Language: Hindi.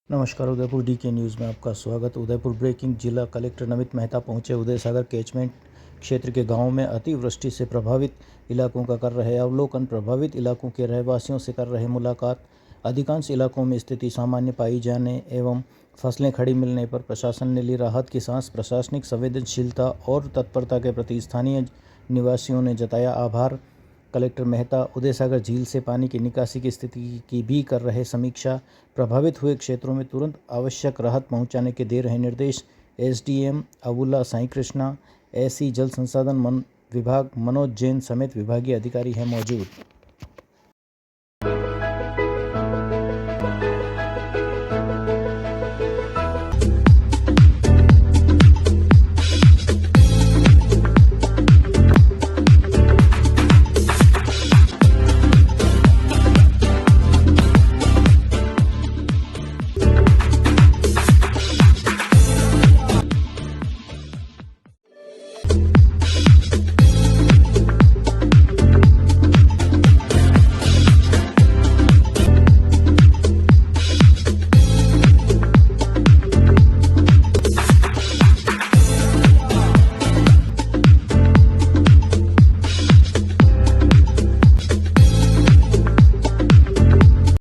नमस्कार। उदयपुर डी के न्यूज़ में आपका स्वागत। उदयपुर ब्रेकिंग। जिला कलेक्टर नमित मेहता पहुंचे उदय सागर कैचमेंट क्षेत्र के गांवों में अतिवृष्टि से प्रभावित इलाकों का कर रहे अवलोकन। प्रभावित इलाकों के रहवासियों से कर रहे मुलाकात। अधिकांश इलाकों में स्थिति सामान्य पाई जाने एवं फसलें खड़ी मिलने पर प्रशासन ने ली राहत की सांस। प्रशासनिक संवेदनशीलता और तत्परता के प्रति स्थानीय निवासियों ने जताया आभार। कलेक्टर मेहता उदय सागर झील से पानी की निकासी की स्थिति की भी कर रहे समीक्षा। प्रभावित हुए क्षेत्रों में तुरंत आवश्यक राहत पहुंचाने के दे रहे निर्देश। एसडीएम अबुल्ला साई कृष्णा, एसी जल संसाधन विभाग मनोज जैन समेत विभागीय अधिकारी हैं मौजूद।